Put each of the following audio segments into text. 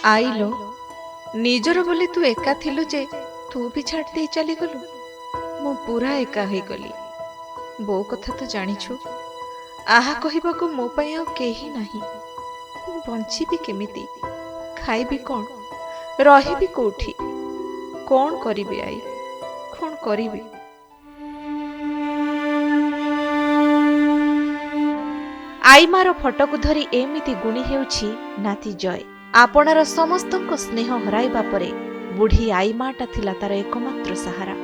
ILO निजर बोली तू एका थिलु जे तू भी छाड़ दे चली गलु मु पूरा एका होई गली। बो कथा तो जानिछु आहा कहिबा को मो पई आ केही नाही। मु बंचिबी केमिति खाइबी कोन रहिबी कोठी कोन करिबी आई कोन करिबी। आई मार फटकु धरी एमिति गुणी हेउछि नाती जय। आपणार समस्तक स्नेह हराइबा परे बुढ़ी आई माटा थिला तार एकमात्र सहारा।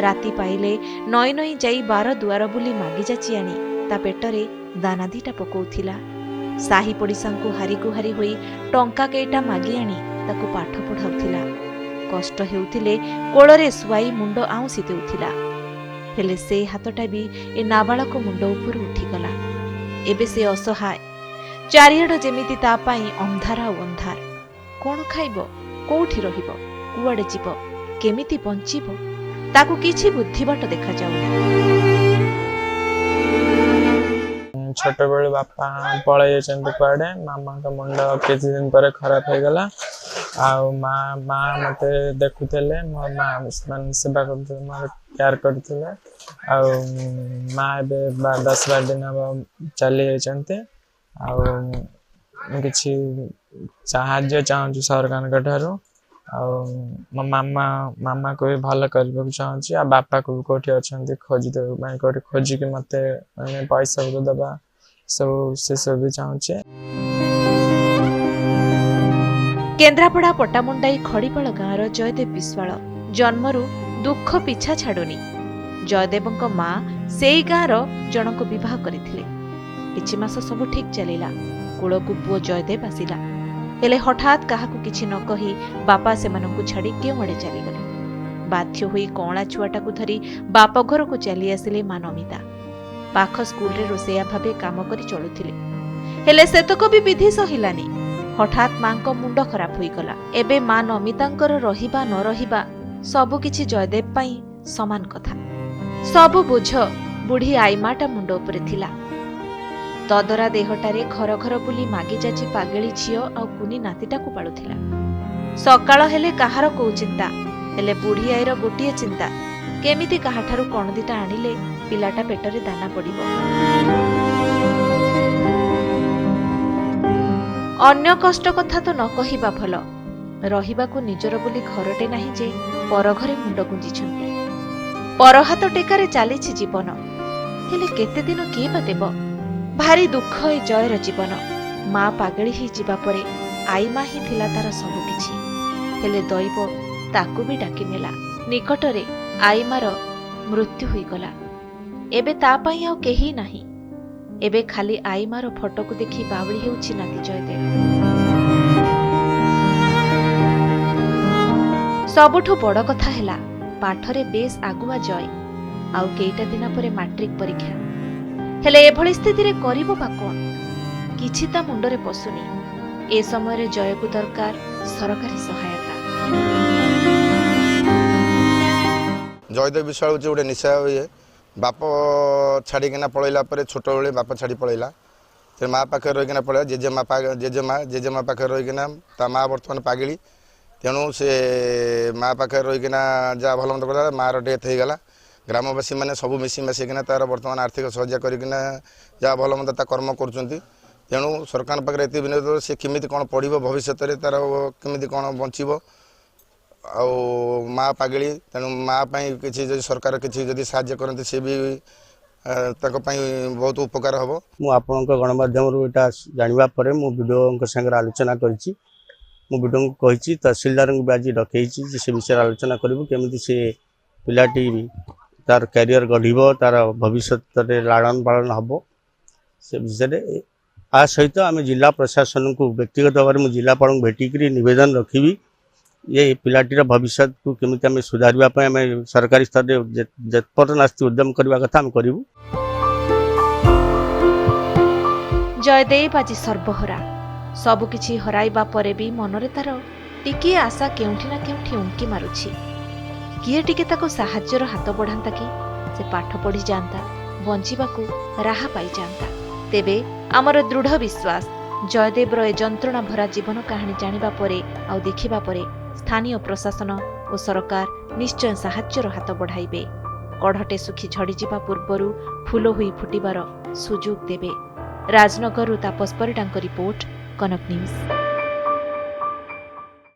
राति पाइले नई नई जाई 12 दुआर बुली मागी जाची आनी ता पेटरे दाना दीटा पकौथिला। साही पड़िसांकु हारी गुहारी होई टंका केइटा मागी आनी ताकु पाठ पढ़ाउथिला। कष्ट हेउथिले कोଳରେ सुआई मुंड आउंसी देउथिला। हेले से हातटा भी ए नाबालक मुंड उपर उठिगला। एबे से असहाय चारिआड जेमिति ता पाई अंधार आ अंधार। कोण खाइबो कोठी रहिबो कुआडे जीवो केमिति बंचिबो ताकु किछि बुद्धिबाट देखा जाउनी। छोट बेले बापा पळै जायछन्ति कुआडे मामा का मुंड किछि दिन पर खराब हो गला। आ माँ मते देखुले मो माँ मान सेवा करते केयर करते। माँ ए 10-12 दिन चली जाते। किसी साहाय्य चाहूँ सरकार ठारू। मो मामा को भी भल करने चाहूँगी आ बापा को भी कौटी अच्छा खोजी कौटी खोजिकी मत पैसा दबा सब से सब भी चाहूँचे। केन्द्रापड़ा पटामुंडाई खड़ीपाल गाँवर जयदेव विश्वाल जन्मरू दुख पिछा छाड़ुनी। जयदेवଙ୍କ माँ सेई गाँवर जनक विवाह करथिले। किछि मास सब ठीक चलिला। कूलकु पुओ जयदेव आसिला। हेले हठात काहाकु किछि न कहि बापा सेमानंकु छाड़ी केउ आड़े चली गले। बाध्य होई कणा छुआटाकु धरी बाप घर को चली आसिले माँ नमिता। पाख स्कूल रे रोसैया भाबे काम करी चलुथिले। हेले सेतक भी विधि सहिलानी। हठात माँ को मुंड खराब होई गला। एबे माँ नमितांकर रहिबा न रहिबा सबु किछि जयदेव पाई समान कथा। सबु बोझ बुढ़ी आईमाटा मुंड उपरे थिला। तदरा देहटारे घर घर बुली मागी जाची पागेली झियो आ कुनी नातीटाकु पाळुथिला। सकाळ हेले काहार को चिंता हेले बुढ़ी आईर गोटिए चिंता केमिति काहाठारु कोन दिटा आनिले पिलाटा पेटरे दाना पड़िबो। अन्य कष्ट कथा तो न कहिबा भल। रहिबाकु निजर बोली घरटे नाही जे पर घरे मुंड गुंजिछन्ति। पर हाथ टेकारे चालिछि जीवन। हेले केते दिन किए बा देब। भारी दुख ए जयर जीवन। माँ पागली ही जीवा परे आई माँ ही थिला तार सब किछि। हेले दैव ताकु भी डाकी नेला। निकटरे आई मार मृत्यु होई गला। एबे ता पई आ केही नाही। एबे खाली आई मार फटोकु देखि बावली हेउछि नाती जयदेव। सबुठु बड़ कथा हेला पाठरे बेस आगुआ जय। आउ केइटा दिन परे मैट्रिक परीक्षा। हेले एभଳି स्थिति रे करिबो बा कोन किछि ता मुंडरे पसुनी। ए समय रे जय को दरकार सरकारी सहायता। जयदेव विश्वाल होचे गोटे निशा होए। बाप छाड़ीकिना पलैला परे छोट बेले बाप छाड़ी पलैला। ते माँ पाखे रहीकिना पलैला। जेजेमा पाखे रहीकिना ता माँ बर्तमान पागली। तेणु से माँ पाखे रहीकिना जहाँ भल मत कर माँ डेथ हो गला। ग्रामवासी मैंने सब मिसी मिसिकिना तार बर्तमान आर्थिक सहयोग करकिना जहाँ भल मत कर्म करुँच। तेणु सरकार पाखे ये विनोद से केमिति कौन पढ़ो भविष्य में तार केमिति कौन बचब। आ माँ पागली तेणु माँ कि सरकार किसी साहाय्य करते सी भी बहुत उपकार हम। मुझे गणमाध्यम यहाँ जानवा वीडियो सागर आलोचना करी तहसीलदार को भी आज डकई से विषय आलोचना करूँ केमी से पिलाटी तार कैरियर गढ़ तार भविष्य लालन पालन हम से विषय आ सहित आम जिला प्रशासन को व्यक्तिगत भाव में जिलापाल को भेटिक नवेदन रखी ये पिलाटीर भविष्य को केमिति आम सुधारवाई आम सरकारी स्तर में जतपर्यंत आस्ती उद्यम करने कथा आम करूँ। जयदेव आज सर्वहरा सबुकिछि हराइबा परे भी मनरे तार टिकिए आशा केउठी ना केउठी उंकी मारुछि। किए टिके ताको साहाଯ୍यर हाथ बढ़ांता कि से पाठ पढ़ी जांता बंचिबाकू राहा पाई जांता। तेबे आमर दृढ़ विश्वास ଜୟଦେବର ଏ ଯନ୍ତ୍ରଣା ଭରା ଜୀବନ କାହାଣୀ ଜାଣିବା ପରେ ଆଉ ଦେଖିବା ପରେ ସ୍ଥାନୀୟ ପ୍ରଶାସନ ଓ ସରକାର ନିଶ୍ଚୟ ସାହାଯ୍ୟର ହାତ ବଢ଼ାଇବେ। କଢ଼ଟେ ଶୁଖି ଝଡ଼ିଯିବା ପୂର୍ବରୁ ଫୁଲ ହୋଇ ଫୁଟିବାର ସୁଯୋଗ ଦେବେ। ରାଜନଗରରୁ ତାପସ ପରିଡ଼ାଙ୍କ ରିପୋର୍ଟ, କନକ ନ୍ୟୁଜ୍।